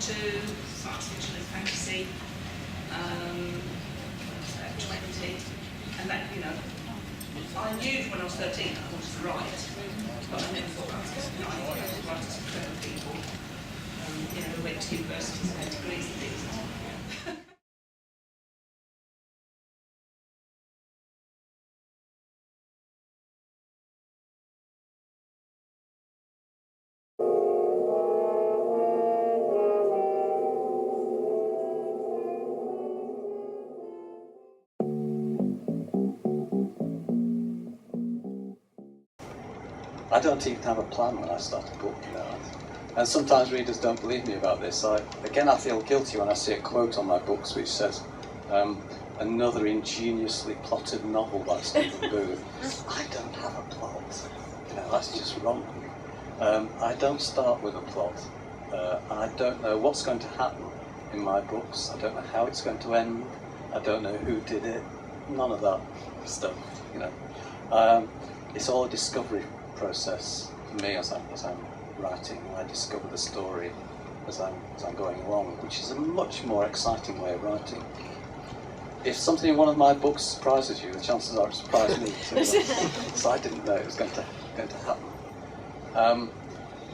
to science fiction and fantasy, 20, and that, you know, I knew when I was 13 I wanted to write, but I never thought I was going to write to some clever people, you know, who went to universities and had degrees and things. I don't even have a plan when I start a book, you know. And sometimes readers don't believe me about this. I feel guilty when I see a quote on my books which says, another ingeniously plotted novel by Stephen Booth. I don't have a plot. You know, that's just wrong. I don't start with a plot. I don't know what's going to happen in my books. I don't know how it's going to end. I don't know who did it. None of that stuff, you know. It's all a discovery process for me as I'm writing. I discover the story as I'm going along, which is a much more exciting way of writing. If something in one of my books surprises you, the chances are it surprised me too. So I didn't know it was going to happen.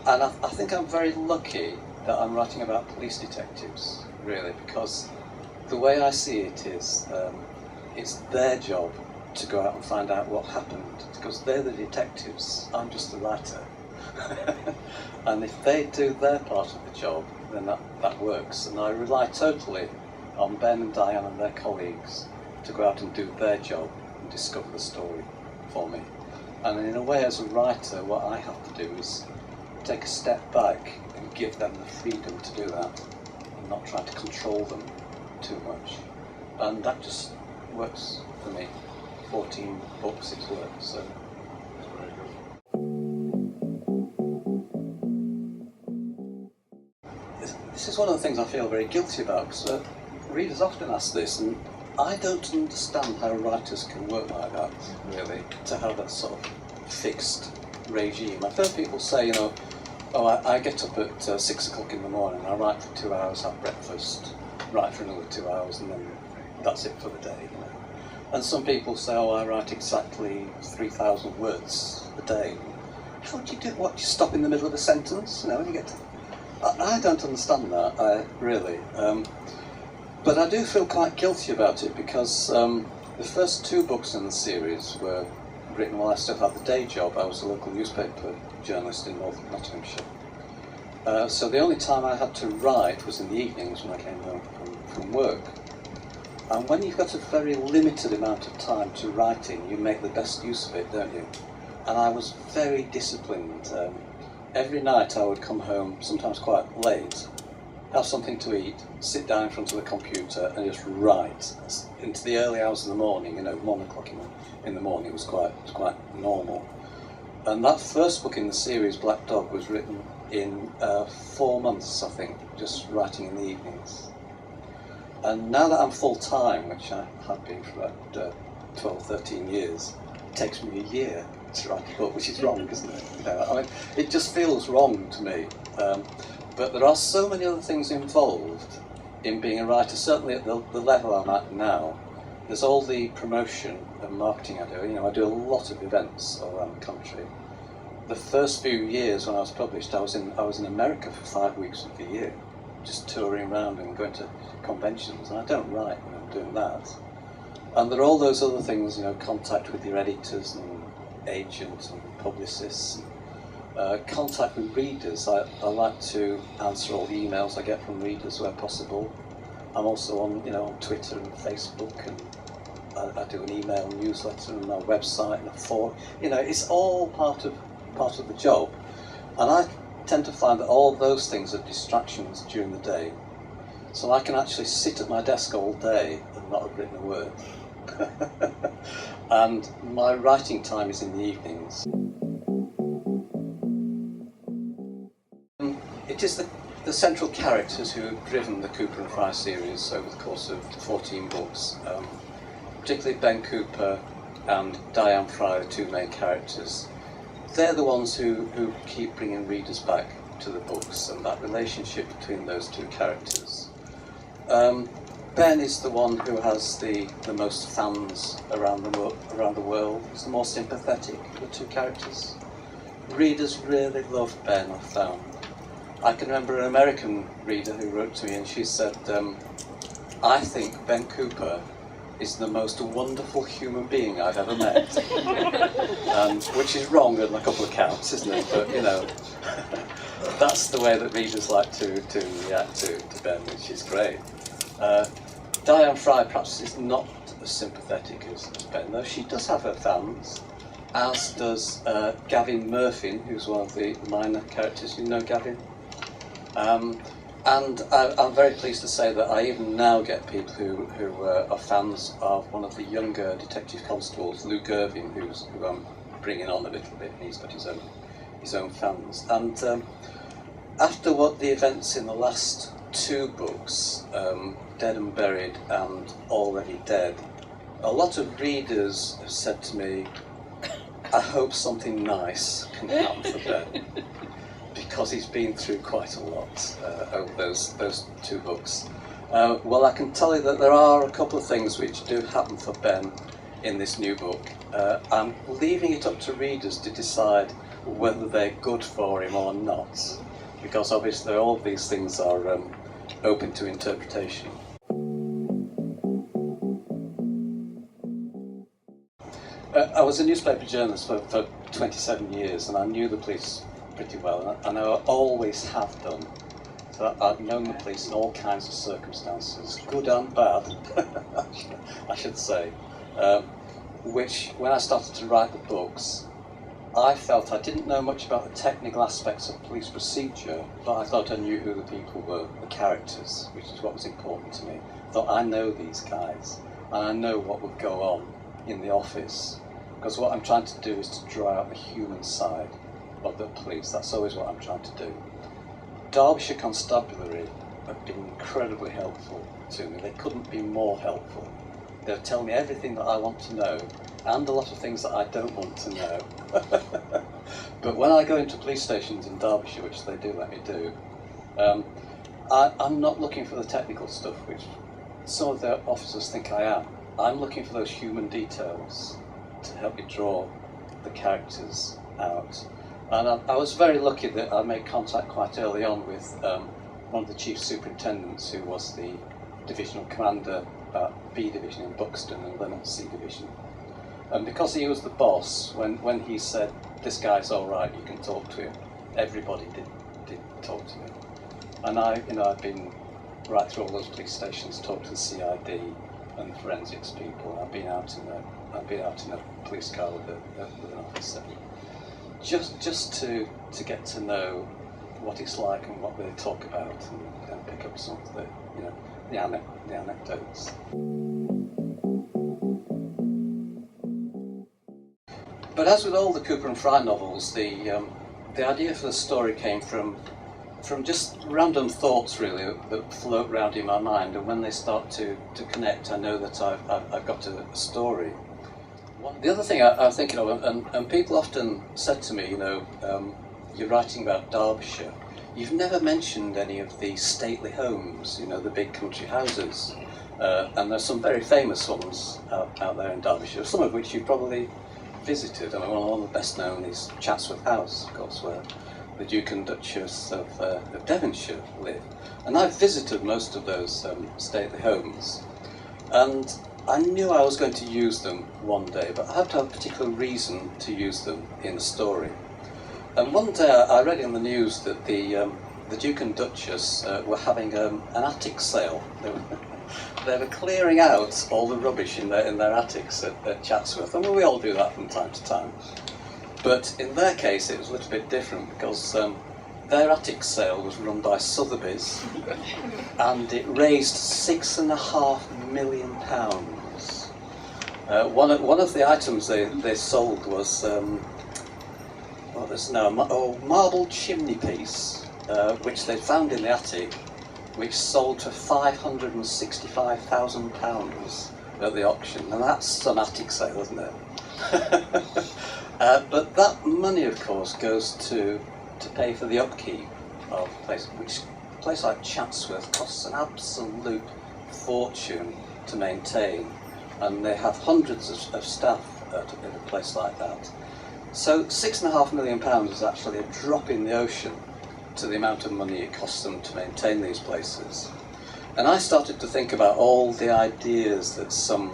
And I think I'm very lucky that I'm writing about police detectives, really, because the way I see it is it's their job to go out and find out what happened, because they're the detectives, I'm just the writer. And if they do their part of the job, then that works. And I rely totally on Ben and Diane and their colleagues to go out and do their job and discover the story for me. And in a way, as a writer, what I have to do is take a step back and give them the freedom to do that, and not try to control them too much. And that just works for me. 14 books it's worked, so it's very good. This is one of the things I feel very guilty about, because readers often ask this, and I don't understand how writers can work like that, really, to have that sort of fixed regime. I've heard people say, you know, oh, I get up at 6 o'clock in the morning, I write for 2 hours, have breakfast, write for another 2 hours, and then that's it for the day, you know. And some people say, oh, I write exactly 3,000 words a day. How do you do? What, you stop in the middle of a sentence? You know, when you get to... I don't understand that, really. But I do feel quite guilty about it, because the first 2 books in the series were written while I still had the day job. I was a local newspaper journalist in North Nottinghamshire. So the only time I had to write was in the evenings when I came home from work. And when you've got a very limited amount of time to writing, you make the best use of it, don't you? And I was very disciplined. Every night I would come home, sometimes quite late, have something to eat, sit down in front of the computer and just write into the early hours of the morning. You know, 1 o'clock in the morning was quite normal. And that first book in the series, Black Dog, was written in 4 months, I think, just writing in the evenings. And now that I'm full-time, which I have been for about 12, 13 years, it takes me a year to write a book, which is wrong, isn't it? You know, I mean, it just feels wrong to me. But there are so many other things involved in being a writer, certainly at the level I'm at now. There's all the promotion and marketing I do. You know, I do a lot of events all around the country. The first few years when I was published, I was in America for 5 weeks of the year, just touring around and going to conventions, and I don't write when I'm doing that. And there are all those other things, you know, contact with your editors and agents and publicists, contact with readers. I like to answer all the emails I get from readers where possible. I'm also on, you know, on Twitter and Facebook, and I do an email newsletter and a website and a forum. You know, it's all part of the job, and I tend to find that all those things are distractions during the day. So I can actually sit at my desk all day and not have written a word. And my writing time is in the evenings. It is the central characters who have driven the Cooper and Fry series over the course of 14 books, particularly Ben Cooper and Diane Fry, the 2 main characters. They're the ones who keep bringing readers back to the books and that relationship between those two characters. Ben is the one who has the most fans around the world. He's the more sympathetic of the two characters. Readers really love Ben, I've found. I can remember an American reader who wrote to me and she said, I think Ben Cooper is the most wonderful human being I've ever met. Which is wrong on a couple of counts, isn't it? But, you know, that's the way that readers like to react to Ben, which is great. Diane Fry perhaps is not as sympathetic as Ben, though she does have her fans, as does Gavin Murphy, who's one of the minor characters. You know Gavin? And I'm very pleased to say that I even now get people who are fans of one of the younger detective constables, Luke Irving, who I'm bringing on a little bit. He's got his own fans. And after what the events in the last two books, Dead and Buried and Already Dead, a lot of readers have said to me, I hope something nice can happen for Ben, because he's been through quite a lot over those two books. Well, I can tell you that there are a couple of things which do happen for Ben in this new book. I'm leaving it up to readers to decide whether they're good for him or not, because obviously all of these things are open to interpretation. I was a newspaper journalist for 27 years, and I knew the police pretty well, and I always have done. So I've known the police in all kinds of circumstances, good and bad, I should say. Which, when I started to write the books, I felt I didn't know much about the technical aspects of police procedure, but I thought I knew who the people were, the characters, which is what was important to me. I thought, I know these guys, and I know what would go on in the office, because what I'm trying to do is to draw out the human side of the police. That's always what I'm trying to do. Derbyshire Constabulary have been incredibly helpful to me. They couldn't be more helpful. They'll tell me everything that I want to know, and a lot of things that I don't want to know. But when I go into police stations in Derbyshire, which they do let me do, I'm not looking for the technical stuff, which some of the officers think I am. I'm looking for those human details to help me draw the characters out. And I was very lucky that I made contact quite early on with one of the chief superintendents, who was the divisional commander at B Division in Buxton and then at C Division. And because he was the boss, when he said, this guy's all right, you can talk to him, everybody did talk to me. And I've been right through all those police stations, talked to the CID and forensics people. I've been out in a police car with an officer, just to get to know what it's like and what they talk about, and pick up some of the anecdotes. But as with all the Cooper and Fry novels, the idea for the story came from just random thoughts, really, that float around in my mind, and when they start to connect, I know that I've got a story. The other thing I'm thinking of, and people often said to me, you're writing about Derbyshire, you've never mentioned any of the stately homes, the big country houses, and there's some very famous ones out there in Derbyshire, some of which you've probably visited. I mean, one of the best known is Chatsworth House, of course, where the Duke and Duchess of Devonshire live. And I've visited most of those stately homes, and I knew I was going to use them one day, but I had to have a particular reason to use them in the story. And one day I read in the news that the Duke and Duchess were having an attic sale. They were clearing out all the rubbish in their attics at Chatsworth, and we all do that from time to time. But in their case, it was a little bit different, because their attic sale was run by Sotheby's, and it raised £6.5 million. One of the items they sold was a marble chimney piece, which they found in the attic, which sold for £565,000 at the auction, and that's some attic sale, isn't it? But that money, of course, goes to pay for the upkeep of a place like Chatsworth costs an absolute fortune to maintain, and they have hundreds of staff in a place like that. So £6.5 million is actually a drop in the ocean to the amount of money it costs them to maintain these places. And I started to think about all the ideas that some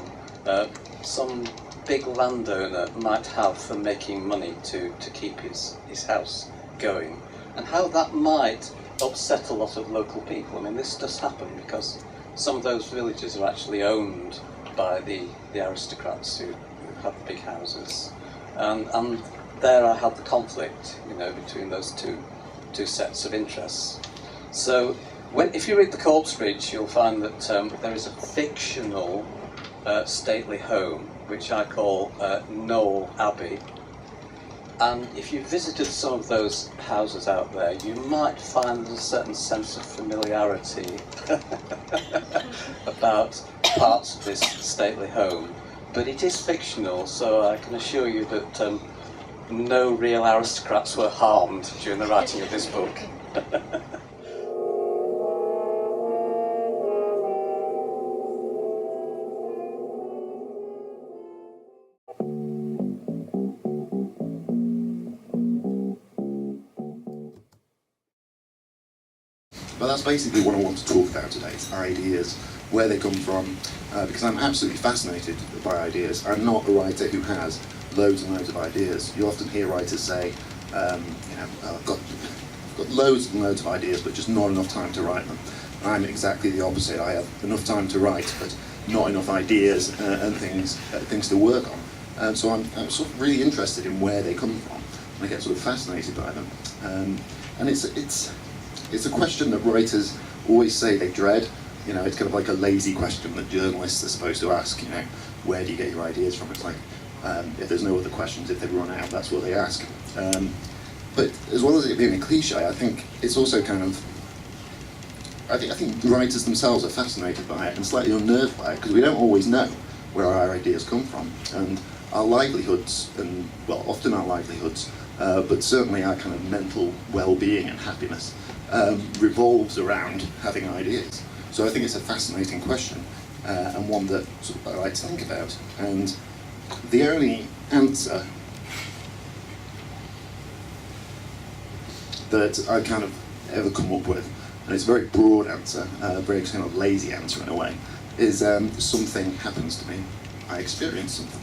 big landowner might have for making money to keep his house going, and how that might upset a lot of local people. I mean, this does happen because some of those villages are actually owned by the aristocrats who have the big houses, and there I had the conflict, between those two sets of interests. So if you read The Corpse Bridge, you'll find that there is a fictional stately home which I call Knoll Abbey, and if you visited some of those houses out there, you might find a certain sense of familiarity about parts of this stately home, but it is fictional, so I can assure you that no real aristocrats were harmed during the writing of this book. But that's basically what I want to talk about today, is ideas, where they come from, because I'm absolutely fascinated by ideas. I'm not a writer who has loads and loads of ideas. You often hear writers say, I've got loads and loads of ideas, but just not enough time to write them. I'm exactly the opposite. I have enough time to write, but not enough ideas and things to work on. So I'm sort of really interested in where they come from, and I get sort of fascinated by them. And it's a question that writers always say they dread. It's kind of like a lazy question that journalists are supposed to ask. Where do you get your ideas from? It's like, if there's no other questions, if they've run out, that's what they ask. But as well as it being a cliche, I think it's also kind of, I think writers themselves are fascinated by it and slightly unnerved by it, because we don't always know where our ideas come from. And our livelihoods, and well, often our livelihoods, but certainly our kind of mental well-being and happiness revolves around having ideas. So I think it's a fascinating question, and one that sort of I like to think about. And the only answer that I kind of ever come up with, and it's a very broad answer, a very kind of lazy answer in a way, is something happens to me, I experience something.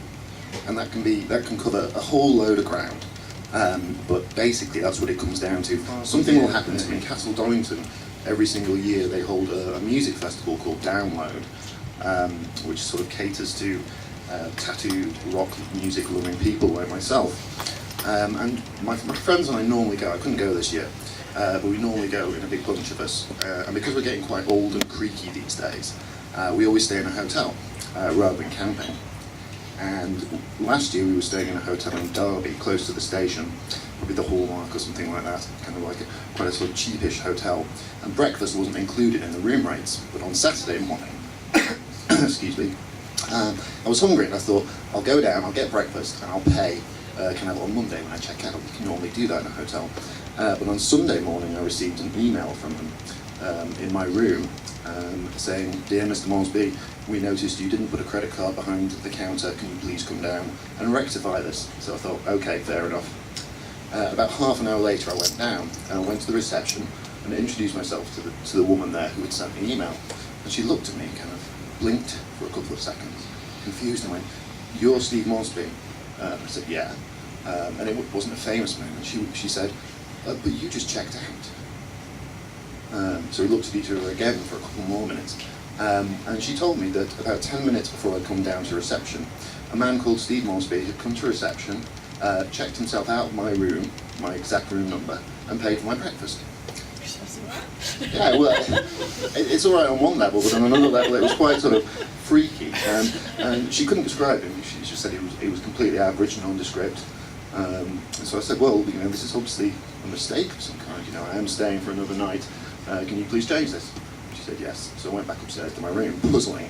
And that can cover a whole load of ground. But basically that's what it comes down to. Something will happen to me. In Castle Donington, every single year they hold a music festival called Download, which sort of caters to tattooed rock music loving people like myself. And my friends and I normally go, I couldn't go this year, but we normally go in a big bunch of us. And because we're getting quite old and creaky these days, we always stay in a hotel rather than camping. And last year we were staying in a hotel in Derby, close to the station, probably the Hallmark or something like that, kind of like quite a sort of cheapish hotel. And breakfast wasn't included in the room rates, but on Saturday morning, excuse me, I was hungry and I thought, I'll go down, I'll get breakfast, and I'll pay kind of on Monday when I check out. You can normally do that in a hotel. But on Sunday morning I received an email from them in my room saying, "Dear Mr. Mosby, we noticed you didn't put a credit card behind the counter. Can you please come down and rectify this?" So I thought, okay, fair enough. About half an hour later I went down and I went to the reception and introduced myself to the woman there who had sent me the email. And she looked at me and kind of blinked for a couple of seconds, confused, and went, "You're Steve Mosby?" I said, "Yeah." And it wasn't a famous name. And she said, "But you just checked out." So we looked at each other again for a couple more minutes. And she told me that about 10 minutes before I'd come down to reception, a man called Steve Mosby had come to reception, checked himself out of my room, my exact room number, and paid for my breakfast. Yeah, well, it's all right on one level, but on another level it was quite sort of freaky. And she couldn't describe him. She just said he was completely average, nondescript. And so I said, "Well, this is obviously a mistake of some kind. I am staying for another night. Can you please change this?" She said yes. So I went back upstairs to my room, puzzling.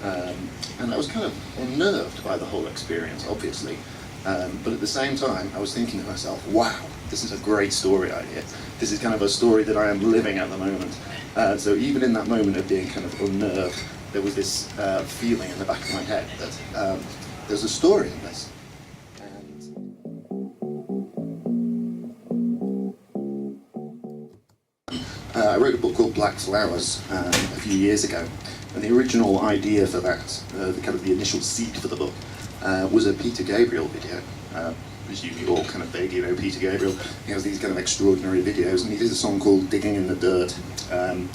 And I was kind of unnerved by the whole experience, obviously. But at the same time, I was thinking to myself, wow, this is a great story idea. This is kind of a story that I am living at the moment. So even in that moment of being kind of unnerved, there was this feeling in the back of my head that there's a story in this. I wrote a book called Black Flowers a few years ago, and the original idea for that, the initial seed for the book, was a Peter Gabriel video. As you all kind of vaguely know Peter Gabriel, he has these kind of extraordinary videos, and he did a song called Digging in the Dirt. And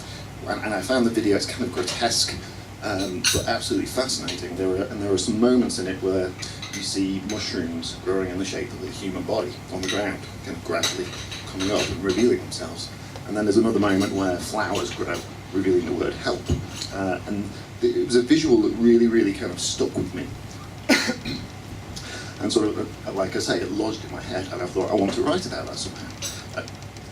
I found the video, it's kind of grotesque, but absolutely fascinating. There are some moments in it where you see mushrooms growing in the shape of a human body on the ground, kind of gradually coming up and revealing themselves. And then there's another moment where flowers grow, revealing the word help. And it was a visual that really, really kind of stuck with me. And sort of, like I say, it lodged in my head, and I thought, I want to write about that somehow.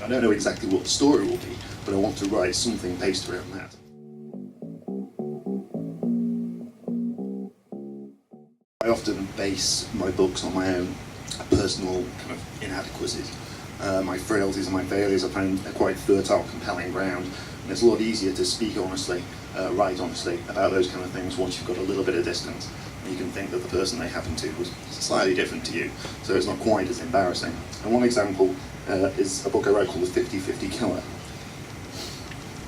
I don't know exactly what the story will be, but I want to write something based around that. I often base my books on my own personal kind of inadequacies. My frailties and my failures I find are quite fertile, compelling ground, and it's a lot easier to speak honestly, write honestly about those kind of things once you've got a little bit of distance. You can think that the person they happen to was slightly different to you, so it's not quite as embarrassing. And one example is a book I wrote called The 50-50 Killer,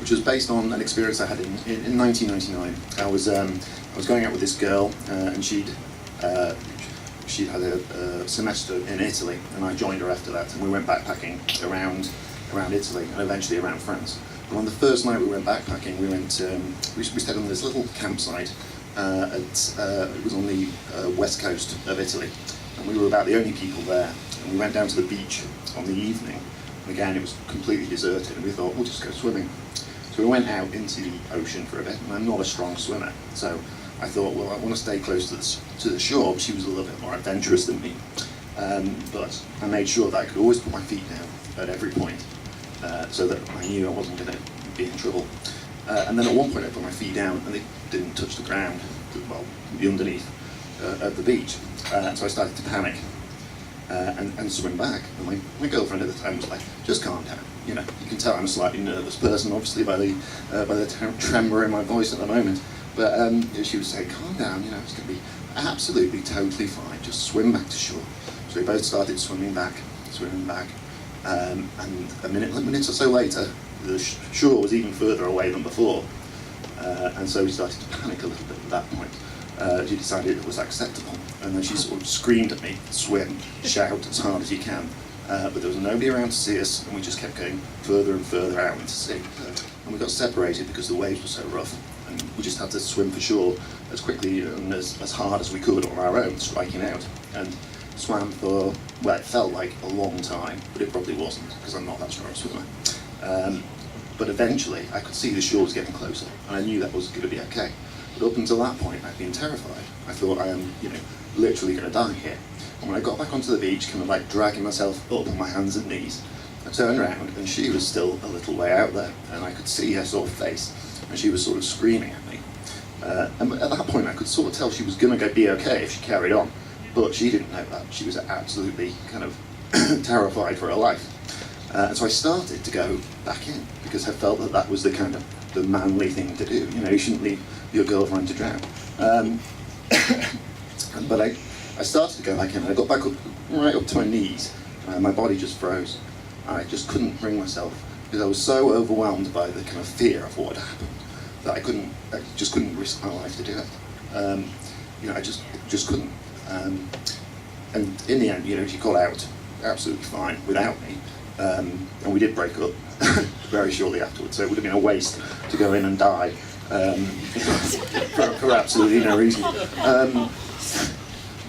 which was based on an experience I had in 1999. I was going out with this girl, and she'd had a semester in Italy, and I joined her after that, and we went backpacking around Italy and eventually around France. And on the first night we went backpacking, we stayed on this little campsite. It was on the west coast of Italy, and we were about the only people there. And we went down to the beach on the evening, and again it was completely deserted, and we thought we'll just go swimming. So we went out into the ocean for a bit, and I'm not a strong swimmer, so I thought, well, I want to stay close to the shore, but she was a little bit more adventurous than me. But I made sure that I could always put my feet down at every point, so that I knew I wasn't going to be in trouble. And then at one point I put my feet down and they didn't touch the ground, well, the underneath at the beach. So I started to panic and swim back. And my girlfriend at the time was like, just calm down. You know, you can tell I'm a slightly nervous person, obviously, by the tremor in my voice at the moment. But she would say, calm down, you know, it's going to be absolutely, totally fine. Just swim back to shore. So we both started swimming back. And a minute or so later, the shore was even further away than before. And so we started to panic a little bit at that point. She decided it was acceptable. And then she sort of screamed at me, swim, shout as hard as you can. But there was nobody around to see us, and we just kept going further and further out into sea. And we got separated because the waves were so rough. And we just had to swim for shore as quickly and as hard as we could on our own, striking out. And swam for, well, it felt like a long time, but it probably wasn't, because I'm not that strong a swimmer. But eventually I could see the shore was getting closer, and I knew that was going to be okay. But up until that point, I'd been terrified. I thought, I am, literally going to die here. And when I got back onto the beach, kind of like dragging myself up on my hands and knees, I turned around and she was still a little way out there, and I could see her sort of face, and she was sort of screaming at me. And at that point, I could sort of tell she was going to be okay if she carried on, but she didn't know that. She was absolutely kind of terrified for her life. And so I started to go back in, because I felt that that was the kind of the manly thing to do. You shouldn't leave your girlfriend to drown. But I started to go back in, and I got back up, right up to my knees, and my body just froze. And I just couldn't bring myself, because I was so overwhelmed by the kind of fear of what had happened, that I just couldn't risk my life to do it. I just couldn't. And in the end, she got out absolutely fine without me. And we did break up very shortly afterwards, so it would have been a waste to go in and die for absolutely no reason.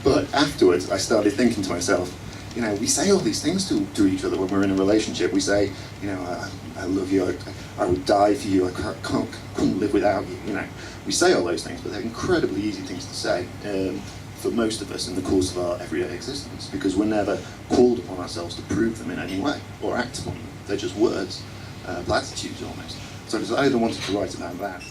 But afterwards, I started thinking to myself, we say all these things to each other when we're in a relationship. We say, I love you, I would die for you, I couldn't live without you. We say all those things, but they're incredibly easy things to say for most of us in the course of our everyday existence, because we're never called upon ourselves to prove them in any way or act upon them. They're just words, platitudes almost. So I decided I wanted to write about that,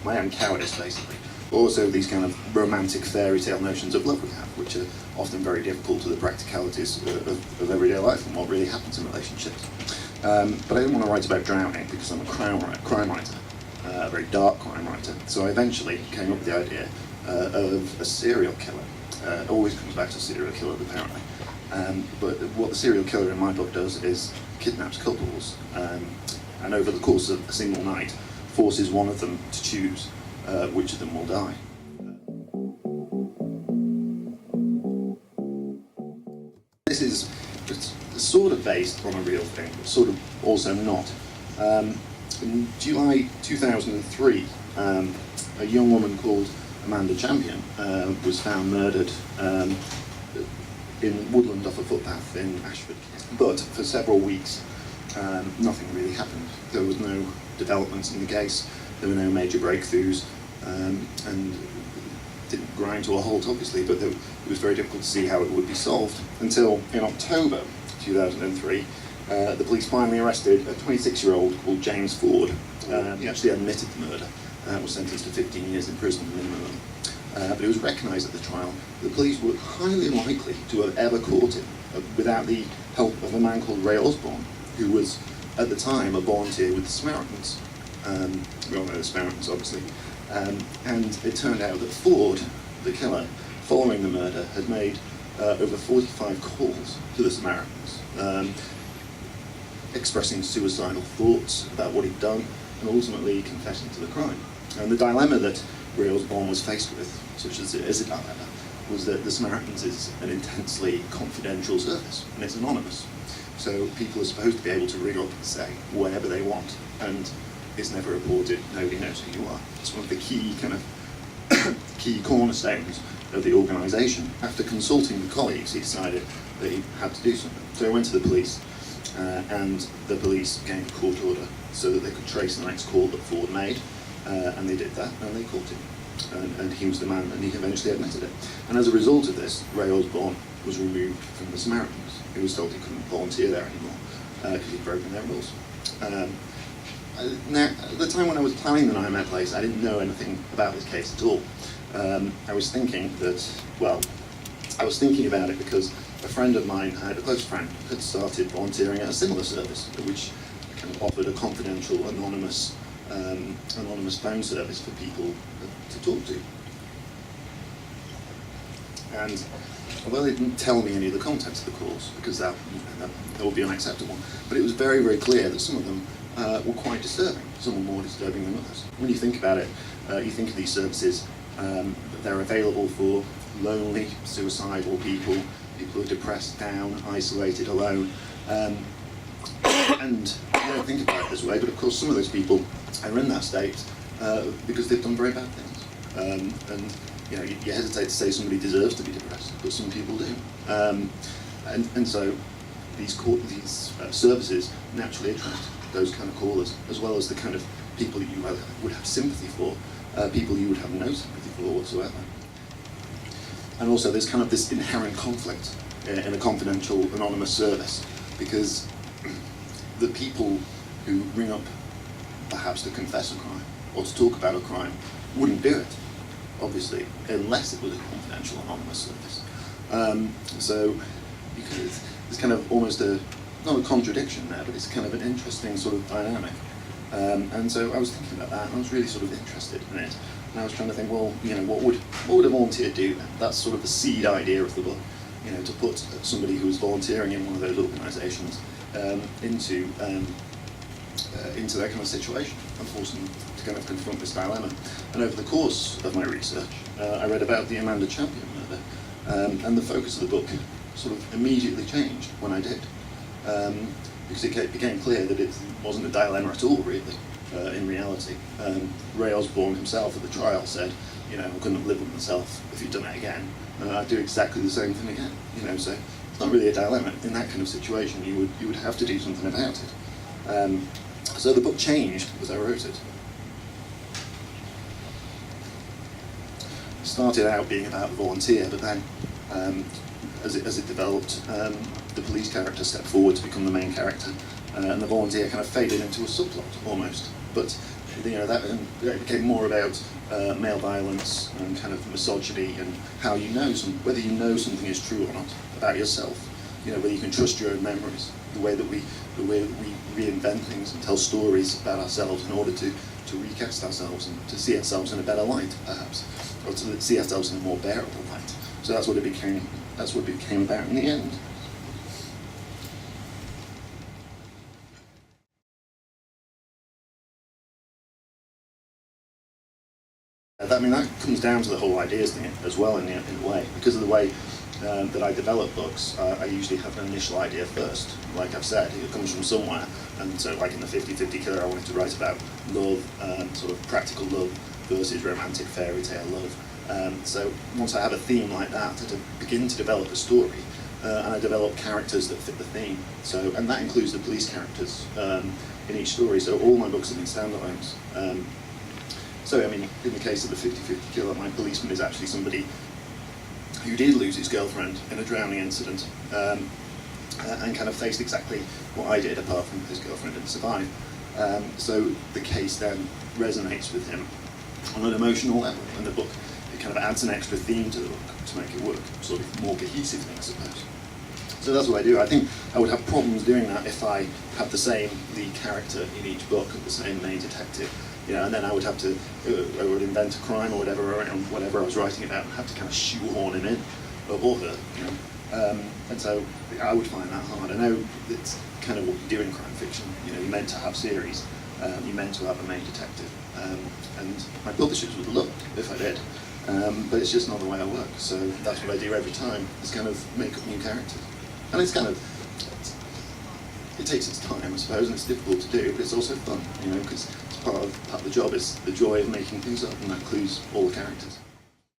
my own cowardice basically. also these kind of romantic fairy tale notions of love we have, which are often very difficult to the practicalities of everyday life and what really happens in relationships. But I didn't want to write about drowning because I'm a crime writer, a very dark crime writer. So I eventually came up with the idea of a serial killer. It always comes back to serial killers, apparently. But what the serial killer in my book does is kidnaps couples, and over the course of a single night, forces one of them to choose which of them will die. This is sort of based on a real thing, but sort of also not. In July 2003, a young woman called Amanda Champion was found murdered in woodland off a footpath in Ashford. But for several weeks, nothing really happened. There was no developments in the case, there were no major breakthroughs, and didn't grind to a halt, obviously, but it was very difficult to see how it would be solved until in October 2003, the police finally arrested a 26-year-old called James Ford. He actually admitted the murder, was sentenced to 15 years in prison minimum. But it was recognised at the trial that the police were highly unlikely to have ever caught him without the help of a man called Ray Osborne, who was at the time a volunteer with the Samaritans. We all know the Samaritans, obviously. And it turned out that Ford, the killer, following the murder, had made over 45 calls to the Samaritans, expressing suicidal thoughts about what he'd done, and ultimately confessing to the crime. And the dilemma that Ray Osborne was faced with, such as it is a dilemma, was that the Samaritans is an intensely confidential service, and it's anonymous. So people are supposed to be able to ring up and say whatever they want, and it's never reported, nobody knows who you are. It's one of the key kind of key cornerstones of the organisation. After consulting with colleagues, he decided that he had to do something. So he went to the police, and the police gave a court order so that they could trace the next call that Ford made, and they did that, and they caught him. And he was the man, and he eventually admitted it. And as a result of this, Ray Osborne was removed from the Samaritans. He was told he couldn't volunteer there anymore because he'd broken their rules. Now, at the time when I was planning the Nightmare Place, I didn't know anything about this case at all. I was thinking about it because a friend of mine, a close friend, had started volunteering at a similar service, which kind of offered a confidential, anonymous phone service for people to talk to. And although they didn't tell me any of the contents of the calls, because that would be unacceptable, but it was very, very clear that some of them were quite disturbing, some were more disturbing than others. When you think about it, you think of these services, they're available for lonely, suicidal people who are depressed, down, isolated, alone, and you don't think about it this way, but of course some of those people are in that state because they've done very bad things. And you know, you hesitate to say somebody deserves to be depressed, but some people do. And so these services naturally attract those kind of callers, as well as the kind of people that you would have sympathy for, people you would have no sympathy for whatsoever. And also there's kind of this inherent conflict in a confidential, anonymous service, because the people who ring up perhaps to confess a crime or to talk about a crime wouldn't do it, obviously, unless it was a confidential, anonymous service. So there's kind of almost not a contradiction there, but it's kind of an interesting sort of dynamic. And so I was thinking about that, and I was really sort of interested in it. And I was trying to think, well, you know, what would a volunteer do then? That's sort of the seed idea of the book, you know, to put somebody who was volunteering in one of those organisations into that kind of situation and force them to kind of confront this dilemma. And over the course of my research, I read about the Amanda Champion murder, and the focus of the book sort of immediately changed when I did, because it became clear that it wasn't a dilemma at all, really, in reality. Ray Osborne himself at the trial said, you know, I couldn't have lived with myself if he'd done it again. I'd do exactly the same thing again, you know, so it's not really a dilemma. In that kind of situation, you would have to do something about it. So the book changed as I wrote it. It started out being about the volunteer, but then as it developed, the police character stepped forward to become the main character, and the volunteer kind of faded into a subplot almost. But it became more about male violence and kind of misogyny and how you know whether you know something is true or not about yourself. Whether you can trust your own memories, the way that we reinvent things and tell stories about ourselves in order to recast ourselves and to see ourselves in a better light, perhaps, or to see ourselves in a more bearable light. So that's what it became. That's what it became about in the end. That comes down to the whole ideas thing as well in a way, because of the way that I develop books. I usually have an initial idea first. Like I've said, it comes from somewhere, and so like in the 50-50 Killer, I wanted to write about love, sort of practical love versus romantic fairy tale love. So once I have a theme like that, I begin to develop a story, and I develop characters that fit the theme. And that includes the police characters in each story. So all my books have been standalones. In the case of the 50-50 Killer, my policeman is actually somebody who did lose his girlfriend in a drowning incident, and kind of faced exactly what I did, apart from his girlfriend didn't survive. So the case then resonates with him on an emotional level, and the book, it kind of adds an extra theme to the book to make it work, sort of more cohesively, I suppose. So that's what I do. I think I would have problems doing that if I had the same lead character in each book, the same main detective. And then I would have to, I would invent a crime or whatever around whatever I was writing about and have to kind of shoehorn him in, or her, and so I would find that hard. I know it's kind of what you do in crime fiction. You're meant to have series, you're meant to have a main detective, and my publishers would love it if I did, but it's just not the way I work. So that's what I do every time, is kind of make up new characters, and it's kind of, it takes its time, I suppose, and it's difficult to do, but it's also fun, because part of the job is the joy of making things up, and that includes all the characters.